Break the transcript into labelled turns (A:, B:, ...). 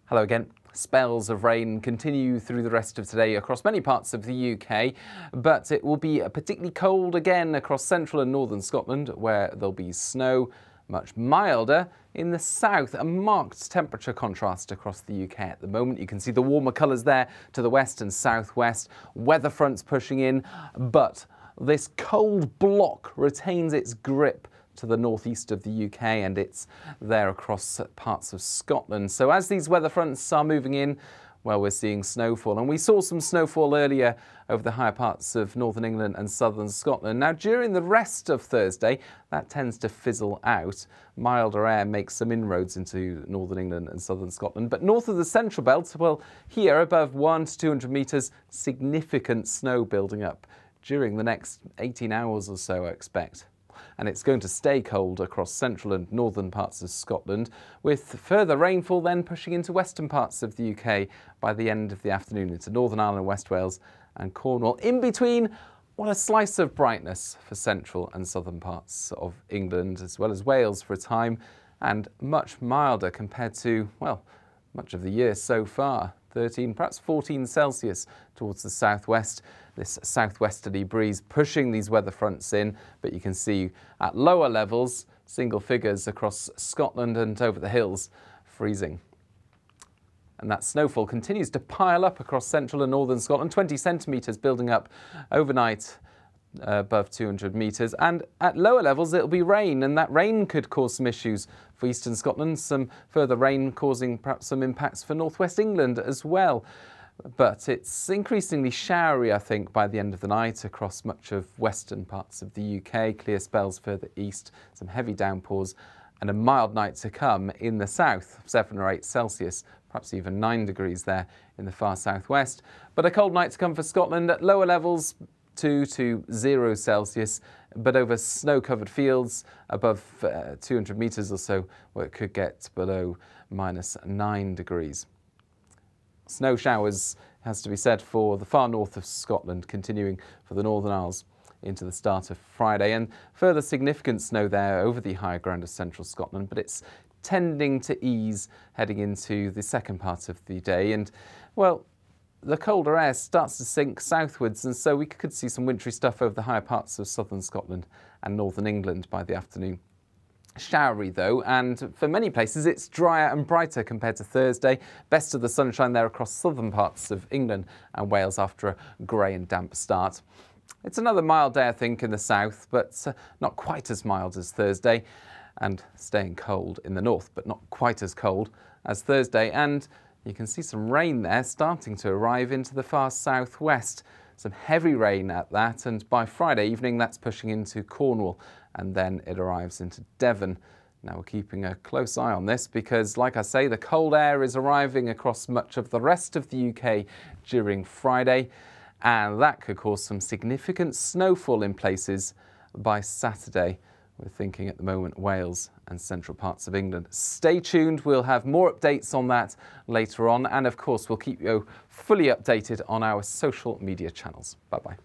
A: Hello again. Spells of rain continue through the rest of today across many parts of the UK, but it will be particularly cold again across central and northern Scotland, where there'll be snow. Much milder in the south, a marked temperature contrast across the UK at the moment. You can see the warmer colours there to the west and southwest, weather fronts pushing in, but this cold block retains its grip to the northeast of the UK, and it's there across parts of Scotland. So as these weather fronts are moving in, well, we're seeing snowfall, and we saw some snowfall earlier over the higher parts of northern England and southern Scotland. Now, during the rest of Thursday, that tends to fizzle out. Milder air makes some inroads into northern England and southern Scotland, but north of the central belt, well, here above 100 to 200 metres, significant snow building up during the next 18 hours or so, I expect. And it's going to stay cold across central and northern parts of Scotland, with further rainfall then pushing into western parts of the UK by the end of the afternoon into Northern Ireland, West Wales and Cornwall. In between, what a slice of brightness for central and southern parts of England, as well as Wales for a time, and much milder compared to, well, much of the year so far. 13, perhaps 14 Celsius towards the southwest. This southwesterly breeze pushing these weather fronts in, but you can see at lower levels, single figures across Scotland and over the hills, freezing. And that snowfall continues to pile up across central and northern Scotland, 20 centimetres building up overnight above 200 metres, and at lower levels it'll be rain, and that rain could cause some issues for eastern Scotland, some further rain causing perhaps some impacts for northwest England as well. But it's increasingly showery, I think, by the end of the night across much of western parts of the UK, clear spells further east, some heavy downpours, and a mild night to come in the south, 7 or 8 Celsius, perhaps even 9 degrees there in the far southwest. But a cold night to come for Scotland at lower levels, 2 to 0 Celsius, but over snow-covered fields above 200 metres or so, where it could get below -9 degrees. Snow showers, has to be said, for the far north of Scotland, continuing for the Northern Isles into the start of Friday, and further significant snow there over the higher ground of central Scotland, but it's tending to ease heading into the second part of the day, and, well, the colder air starts to sink southwards, and so we could see some wintry stuff over the higher parts of southern Scotland and northern England by the afternoon. Showery though, and for many places it's drier and brighter compared to Thursday. Best of the sunshine there across southern parts of England and Wales after a grey and damp start. It's another mild day, I think, in the south, but not quite as mild as Thursday, and staying cold in the north, but not quite as cold as Thursday. And you can see some rain there starting to arrive into the far southwest. Some heavy rain at that, and by Friday evening that's pushing into Cornwall, and then it arrives into Devon. Now we're keeping a close eye on this because, like I say, the cold air is arriving across much of the rest of the UK during Friday, and that could cause some significant snowfall in places by Saturday. We're thinking at the moment Wales and central parts of England. Stay tuned, we'll have more updates on that later on, and of course we'll keep you fully updated on our social media channels. Bye-bye.